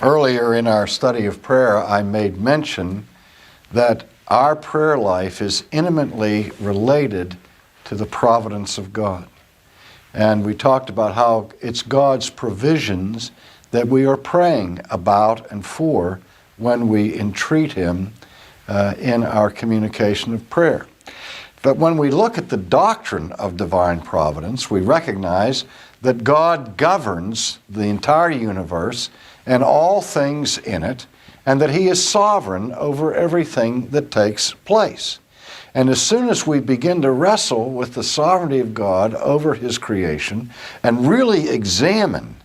Earlier in our study of prayer, I made mention that our prayer life is intimately related to the providence of God. And we talked about how it's God's provisions that we are praying about and for when we entreat Him in our communication of prayer. But when we look at the doctrine of divine providence, we recognize that God governs the entire universe and all things in it, and that He is sovereign over everything that takes place. And as soon as we begin to wrestle with the sovereignty of God over His creation and really examine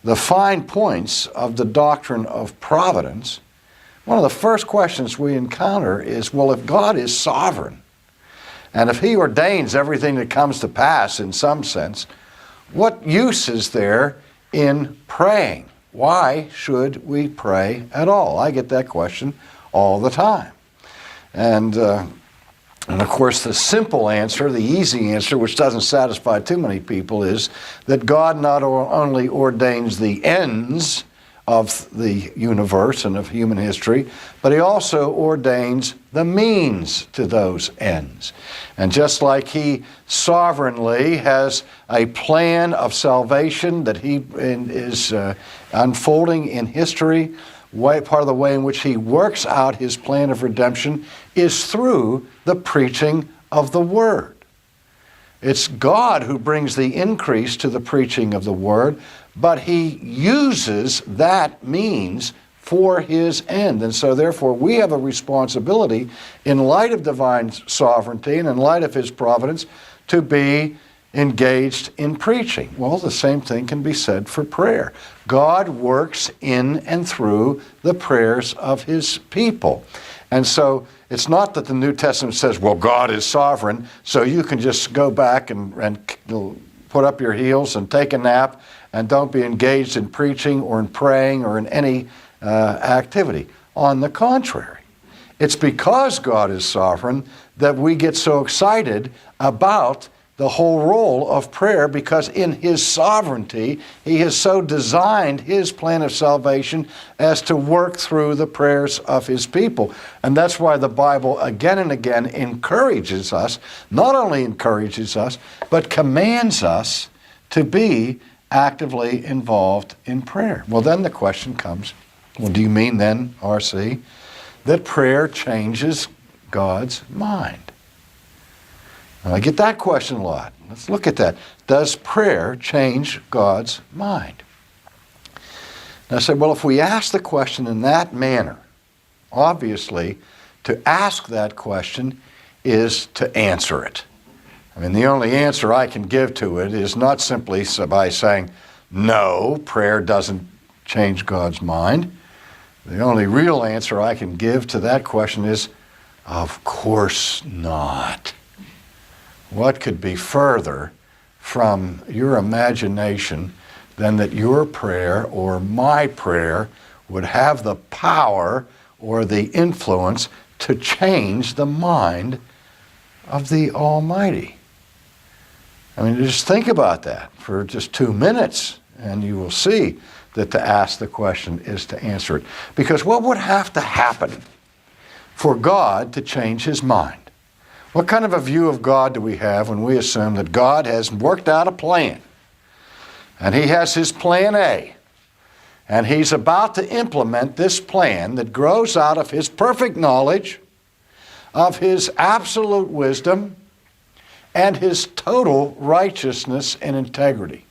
the fine points of the doctrine of providence, one of the first questions we encounter is, well, if God is sovereign, and if He ordains everything that comes to pass in some sense, what use is there in praying? Why should we pray at all? I get that question all the time. And of course, the simple answer, the easy answer, which doesn't satisfy too many people, is that God not only ordains the ends of the universe and of human history, but He also ordains the means to those ends. And just like He sovereignly has a plan of salvation that He is unfolding in history, part of the way in which He works out His plan of redemption is through the preaching of the Word. It's God who brings the increase to the preaching of the Word, but He uses that means for His end. And so therefore we have a responsibility in light of divine sovereignty and in light of His providence to be engaged in preaching. Well, the same thing can be said for prayer. God works in and through the prayers of His people. And so it's not that the New Testament says, well, God is sovereign, so you can just go back and put up your heels and take a nap and don't be engaged in preaching or in praying or in any activity. On the contrary, it's because God is sovereign that we get so excited about the whole role of prayer, because in His sovereignty, He has so designed His plan of salvation as to work through the prayers of His people. And that's why the Bible again and again encourages us, not only encourages us, but commands us to be actively involved in prayer. Well, then the question comes, well, do you mean then, R.C., that prayer changes God's mind? I get that question a lot. Let's look at that. Does prayer change God's mind? And I said, well, if we ask the question in that manner, obviously, to ask that question is to answer it. I mean, the only answer I can give to it is not simply by saying, no, prayer doesn't change God's mind. The only real answer I can give to that question is, of course not. What could be further from your imagination than that your prayer or my prayer would have the power or the influence to change the mind of the Almighty? I mean, just think about that for just 2 minutes, and you will see that to ask the question is to answer it. Because what would have to happen for God to change His mind? What kind of a view of God do we have when we assume that God has worked out a plan, and He has His plan A, and He's about to implement this plan that grows out of His perfect knowledge, of His absolute wisdom, and His total righteousness and integrity?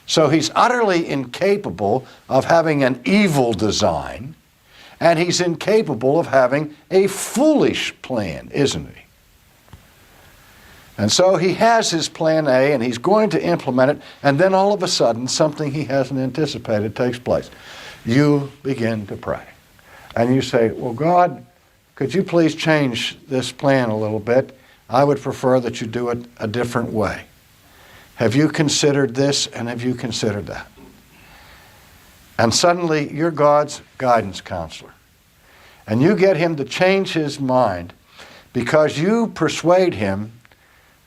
So He's utterly incapable of having an evil design, and He's incapable of having a foolish plan, isn't He? And so He has His plan A, and He's going to implement it, and then all of a sudden, something He hasn't anticipated takes place. You begin to pray. And you say, well, God, could you please change this plan a little bit? I would prefer that you do it a different way. Have you considered this, and have you considered that? And suddenly, you're God's guidance counselor. And you get Him to change His mind because you persuade Him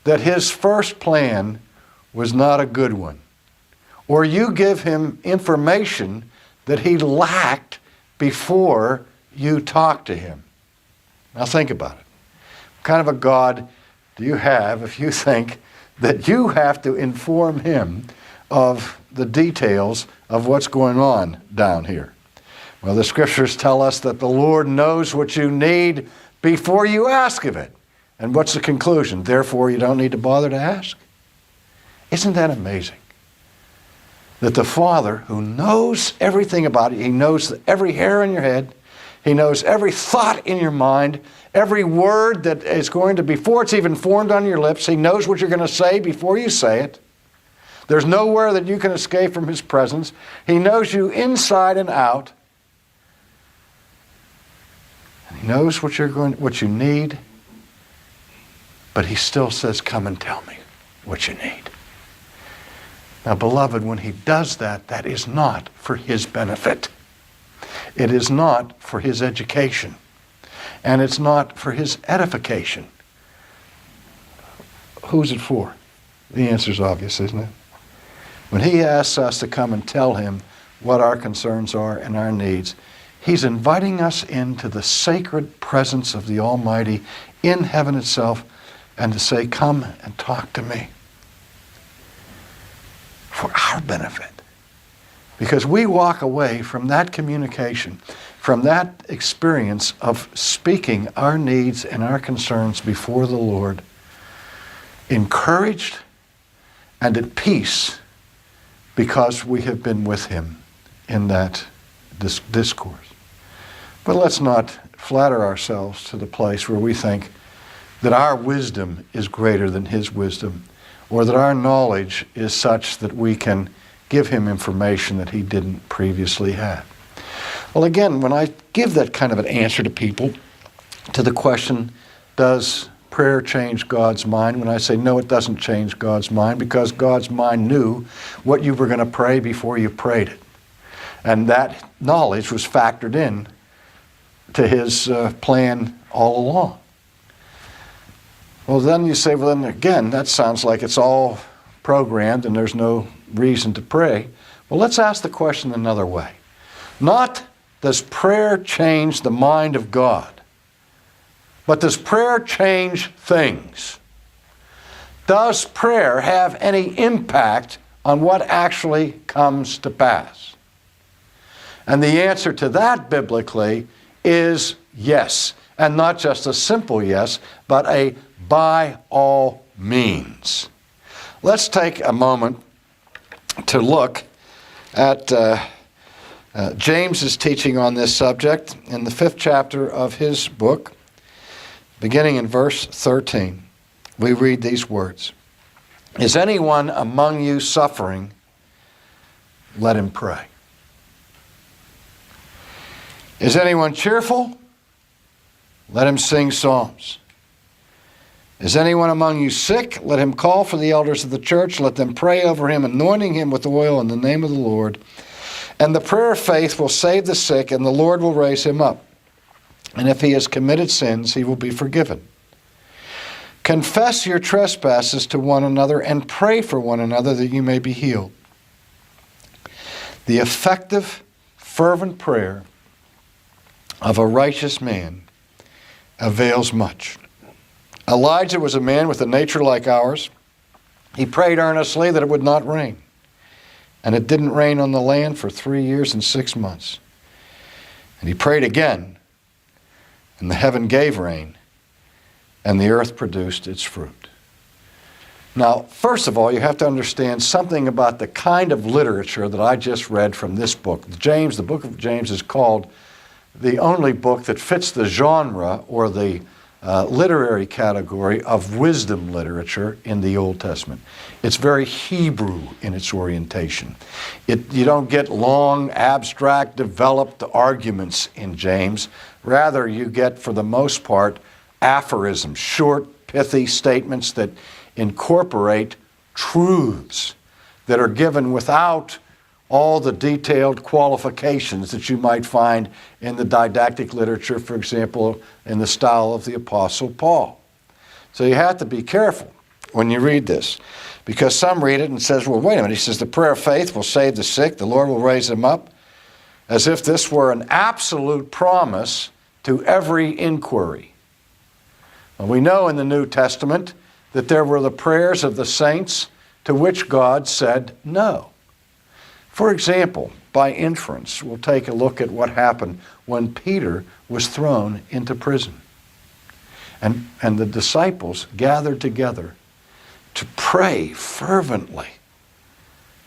that His first plan was not a good one. Or you give Him information that he lacked before you talked to him? Now think about it. What kind of a God do you have if you think that you have to inform him of the details of what's going on down here? Well, the scriptures tell us that the Lord knows what you need before you ask of it. And what's the conclusion? Therefore, you don't need to bother to ask. Isn't that amazing? That the Father, who knows everything about it, he knows every hair on your head, he knows every thought in your mind, every word that is going to, before it's even formed on your lips, he knows what you're going to say before you say it. There's nowhere that you can escape from his presence. He knows you inside and out. And he knows what you need, but he still says, come and tell me what you need. Now, beloved, when he does that, that is not for his benefit. It is not for his education. And it's not for his edification. Who's it for? The answer's obvious, isn't it? When he asks us to come and tell him what our concerns are and our needs, he's inviting us into the sacred presence of the Almighty in heaven itself and to say, come and talk to me. For our benefit. Because we walk away from that communication, from that experience of speaking our needs and our concerns before the Lord, encouraged and at peace because we have been with him in that discourse. But let's not flatter ourselves to the place where we think that our wisdom is greater than his wisdom, or that our knowledge is such that we can give him information that he didn't previously have. Well, again, when I give that kind of an answer to people, to the question, does prayer change God's mind? When I say, no, it doesn't change God's mind, because God's mind knew what you were going to pray before you prayed it. And that knowledge was factored in to his plan all along. Well, then you say, well, then again, that sounds like it's all programmed and there's no reason to pray. Well, let's ask the question another way. Not does prayer change the mind of God, but does prayer change things? Does prayer have any impact on what actually comes to pass? And the answer to that biblically is yes. And not just a simple yes, but a by all means. Let's take a moment to look at James's teaching on this subject in the 5th chapter of his book, beginning in verse 13. We read these words. Is anyone among you suffering? Let him pray. Is anyone cheerful? Let him sing psalms. Is anyone among you sick? Let him call for the elders of the church. Let them pray over him, anointing him with oil in the name of the Lord. And the prayer of faith will save the sick, and the Lord will raise him up. And if he has committed sins, he will be forgiven. Confess your trespasses to one another and pray for one another that you may be healed. The effective, fervent prayer of a righteous man avails much. Elijah was a man with a nature like ours. He prayed earnestly that it would not rain. And it didn't rain on the land for 3 years and 6 months. And he prayed again, and the heaven gave rain, and the earth produced its fruit. Now, first of all, you have to understand something about the kind of literature that I just read from this book. James, the book of James, is called the only book that fits the genre or the literary category of wisdom literature in the Old Testament. It's very Hebrew in its orientation. You don't get long, abstract, developed arguments in James. Rather, you get, for the most part, aphorisms, short, pithy statements that incorporate truths that are given without all the detailed qualifications that you might find in the didactic literature, for example, in the style of the Apostle Paul. So you have to be careful when you read this, because some read it and says, well, wait a minute, he says the prayer of faith will save the sick, the Lord will raise them up. as if this were an absolute promise to every inquiry. Well, we know in the New Testament that there were the prayers of the saints to which God said no. For example, by inference, we'll take a look at what happened when Peter was thrown into prison. And the disciples gathered together to pray fervently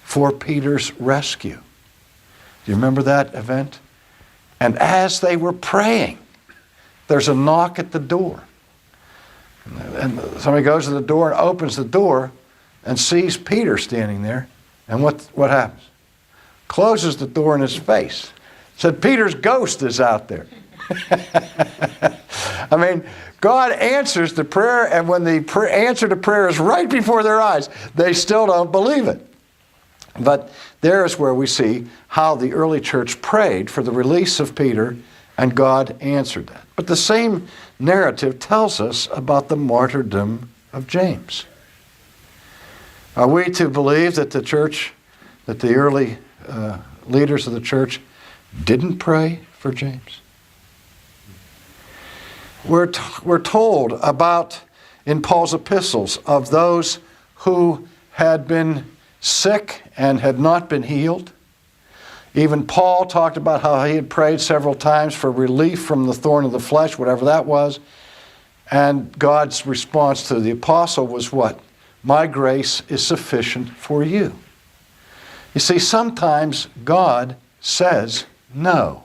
for Peter's rescue. Do you remember that event? And as they were praying, there's a knock at the door. And somebody goes to the door and opens the door and sees Peter standing there. And what happens? Closes the door in his face. Said, Peter's ghost is out there. I mean, God answers the prayer, and when the answer to prayer is right before their eyes, they still don't believe it. But there is where we see how the early church prayed for the release of Peter, and God answered that. But the same narrative tells us about the martyrdom of James. Are we to believe that the church, that the early leaders of the church didn't pray for James? We're told about, in Paul's epistles, of those who had been sick and had not been healed. Even Paul talked about how he had prayed several times for relief from the thorn of the flesh, whatever that was. And God's response to the apostle was what? My grace is sufficient for you. You see, sometimes God says no,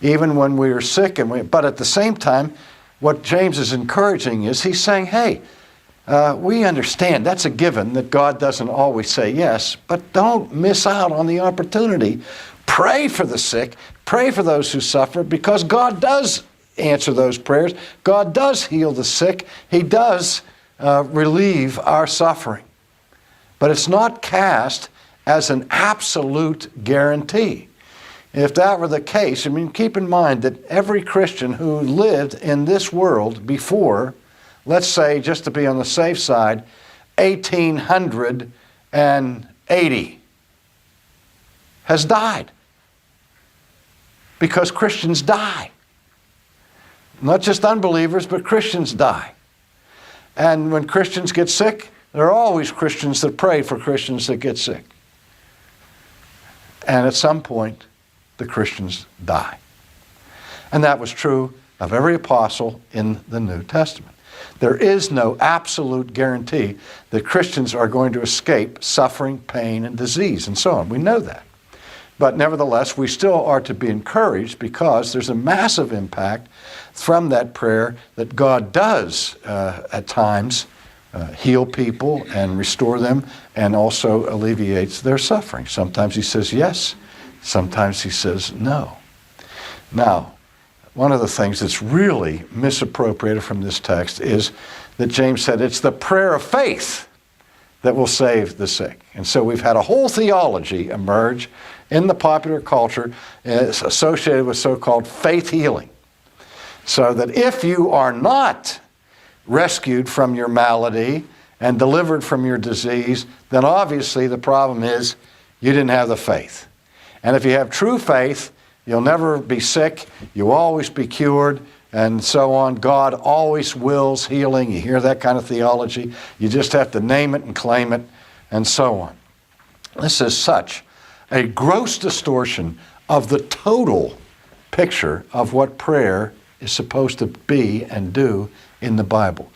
even when we are sick. But at the same time, what James is encouraging is he's saying, hey, we understand that's a given that God doesn't always say yes, but don't miss out on the opportunity. Pray for the sick, pray for those who suffer, because God does answer those prayers. God does heal the sick. He does relieve our suffering. But it's not cast as an absolute guarantee. If that were the case, I mean, keep in mind that every Christian who lived in this world before, let's say, just to be on the safe side, 1880 has died. Because Christians die. Not just unbelievers, but Christians die. And when Christians get sick, there are always Christians that pray for Christians that get sick. And at some point, the Christians die. And that was true of every apostle in the New Testament. There is no absolute guarantee that Christians are going to escape suffering, pain, and disease, and so on. We know that. But nevertheless, we still are to be encouraged because there's a massive impact from that prayer that God does at times heal people and restore them, and also alleviates their suffering. Sometimes he says yes, sometimes he says no. Now, one of the things that's really misappropriated from this text is that James said it's the prayer of faith that will save the sick. And so we've had a whole theology emerge in the popular culture associated with so-called faith healing. So that if you are not rescued from your malady and delivered from your disease, then obviously the problem is you didn't have the faith. And if you have true faith, you'll never be sick, you'll always be cured, and so on. God always wills healing. You hear that kind of theology. You just have to name it and claim it, and so on. This is such a gross distortion of the total picture of what prayer is supposed to be and do in the Bible.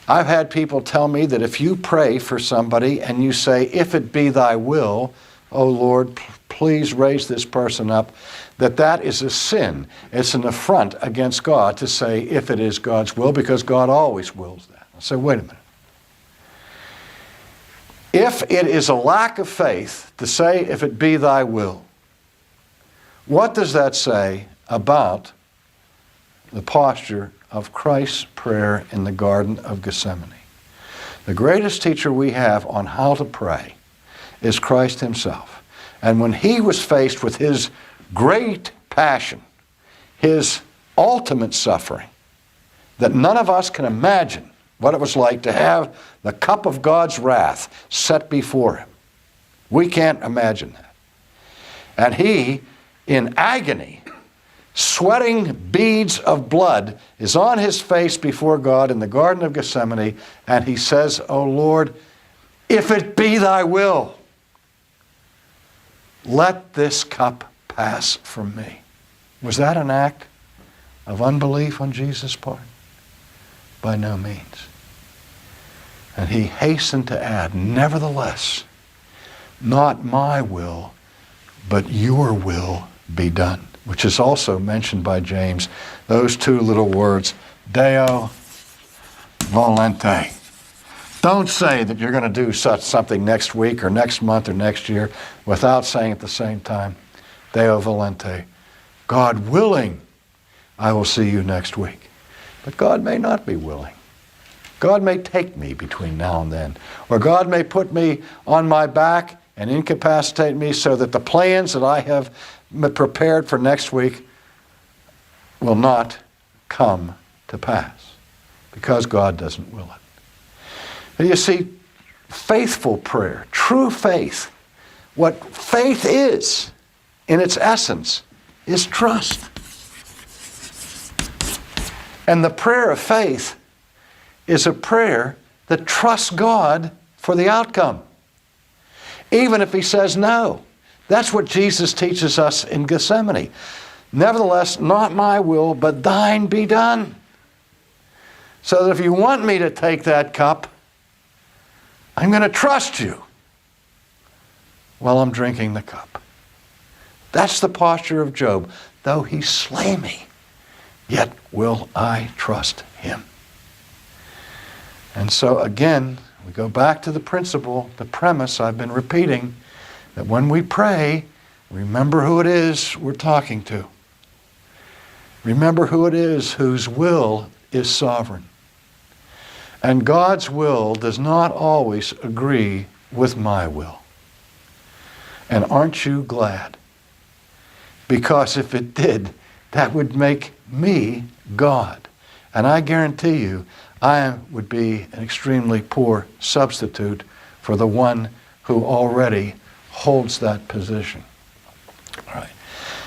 I've had people tell me that if you pray for somebody and you say, if it be thy will, oh Lord, please raise this person up, that is a sin. It's an affront against God to say, if it is God's will, because God always wills that. I say, wait a minute. If it is a lack of faith to say, if it be thy will, what does that say about the posture of Christ's prayer in the Garden of Gethsemane? The greatest teacher we have on how to pray is Christ himself. And when he was faced with his great passion, his ultimate suffering, that none of us can imagine what it was like to have the cup of God's wrath set before him. We can't imagine that. And he in agony, sweating beads of blood, is on his face before God in the Garden of Gethsemane, and he says, "O Lord, if it be thy will, let this cup pass from me." Was that an act of unbelief on Jesus' part? By no means. And he hastened to add, "Nevertheless, not my will, but your will be done," which is also mentioned by James, those two little words, Deo volente. Don't say that you're going to do such something next week or next month or next year without saying at the same time, Deo volente. God willing, I will see you next week. But God may not be willing. God may take me between now and then. Or God may put me on my back and incapacitate me so that the plans that I have prepared for next week will not come to pass. Because God doesn't will it. And you see, faithful prayer, true faith, what faith is in its essence is trust. And the prayer of faith is a prayer that trusts God for the outcome. Even if he says no. That's what Jesus teaches us in Gethsemane. Nevertheless, not my will, but thine be done. So that if you want me to take that cup, I'm going to trust you while I'm drinking the cup. That's the posture of Job. Though he slay me, yet will I trust him. And so again, we go back to the principle, the premise I've been repeating, that when we pray, remember who it is we're talking to. Remember who it is whose will is sovereign. And God's will does not always agree with my will. And aren't you glad? Because if it did, that would make me God. And I guarantee you, I would be an extremely poor substitute for the one who already holds that position. All right.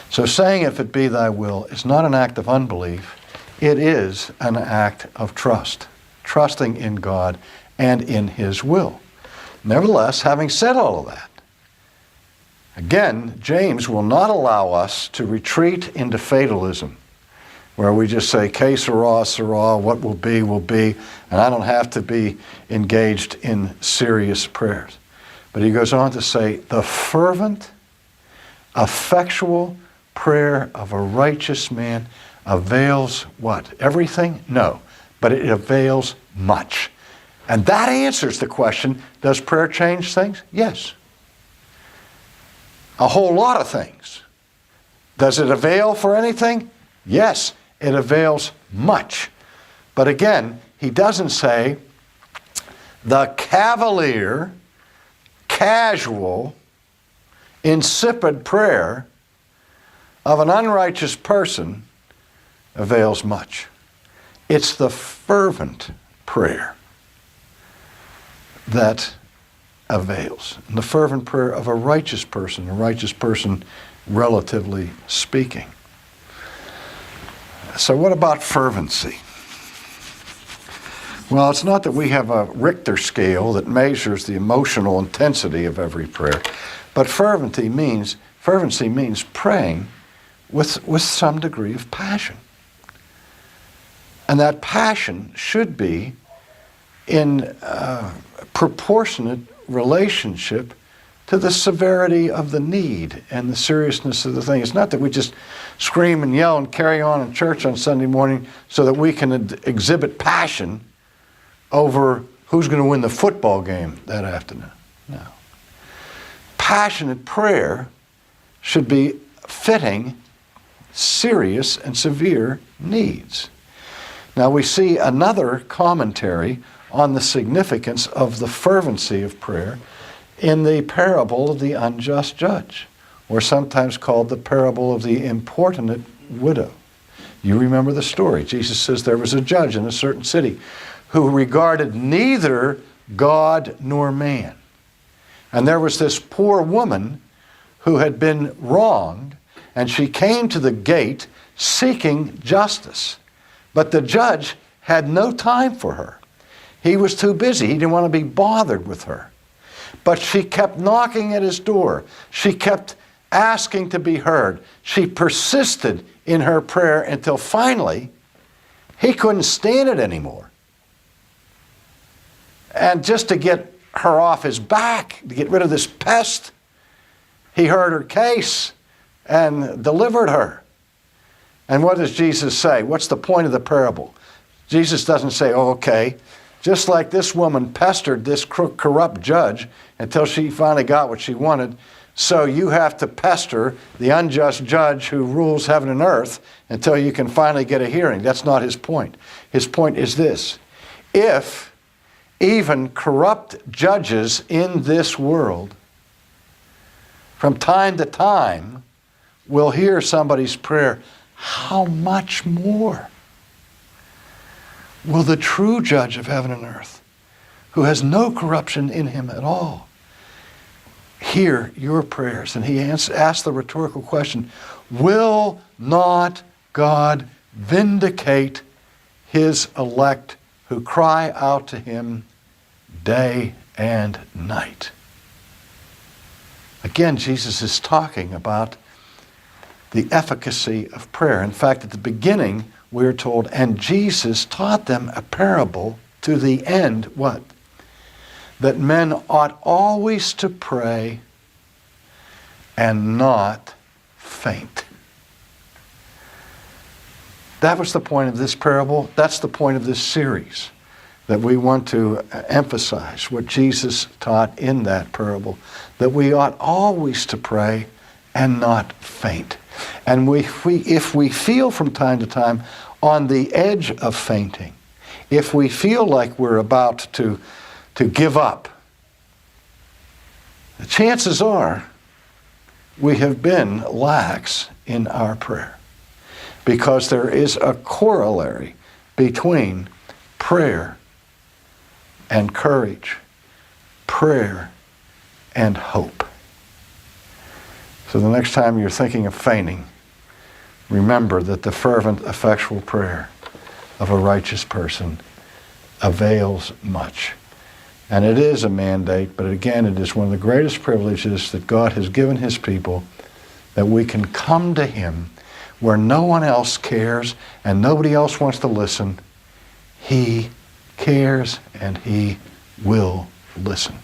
So saying if it be thy will is not an act of unbelief. It is an act of trust. Trusting in God and in his will. Nevertheless, having said all of that, again, James will not allow us to retreat into fatalism, where we just say, que sera, sera, what will be, and I don't have to be engaged in serious prayers. But he goes on to say, the fervent, effectual prayer of a righteous man avails what? Everything? No. But it avails much. And that answers the question, does prayer change things? Yes. A whole lot of things. Does it avail for anything? Yes, it avails much. But again, he doesn't say the cavalier, casual, insipid prayer of an unrighteous person avails much. It's the fervent prayer that avails. And the fervent prayer of a righteous person relatively speaking. So what about fervency? Well, it's not that we have a Richter scale that measures the emotional intensity of every prayer, but fervency means praying with some degree of passion. And that passion should be in proportionate relationship to the severity of the need and the seriousness of the thing. It's not that we just scream and yell and carry on in church on Sunday morning so that we can exhibit passion over who's going to win the football game that afternoon. No. Passionate prayer should be fitting serious and severe needs. Now we see another commentary on the significance of the fervency of prayer in the parable of the unjust judge, or sometimes called the parable of the importunate widow. You remember the story. Jesus says there was a judge in a certain city who regarded neither God nor man. And there was this poor woman who had been wronged, and she came to the gate seeking justice. But the judge had no time for her. He was too busy. He didn't want to be bothered with her. But she kept knocking at his door. She kept asking to be heard. She persisted in her prayer until finally he couldn't stand it anymore. And just to get her off his back, to get rid of this pest, he heard her case and delivered her. And what does Jesus say? What's the point of the parable? Jesus doesn't say, oh, okay, just like this woman pestered this corrupt judge until she finally got what she wanted, so you have to pester the unjust judge who rules heaven and earth until you can finally get a hearing. That's not his point. His point is this: if even corrupt judges in this world from time to time will hear somebody's prayer, how much more will the true judge of heaven and earth, who has no corruption in him at all, hear your prayers? And he asked the rhetorical question, will not God vindicate his elect who cry out to him day and night? Again, Jesus is talking about the efficacy of prayer. In fact, at the beginning, we're told, and Jesus taught them a parable to the end, what? That men ought always to pray and not faint. That was the point of this parable. That's the point of this series, that we want to emphasize what Jesus taught in that parable, that we ought always to pray and not faint. And if we feel from time to time on the edge of fainting, if we feel like we're about to give up, the chances are we have been lax in our prayer, because there is a corollary between prayer and courage, prayer and hope. So the next time you're thinking of fainting, remember that the fervent, effectual prayer of a righteous person avails much. And it is a mandate, but again, it is one of the greatest privileges that God has given his people, that we can come to him where no one else cares and nobody else wants to listen. He cares and he will listen.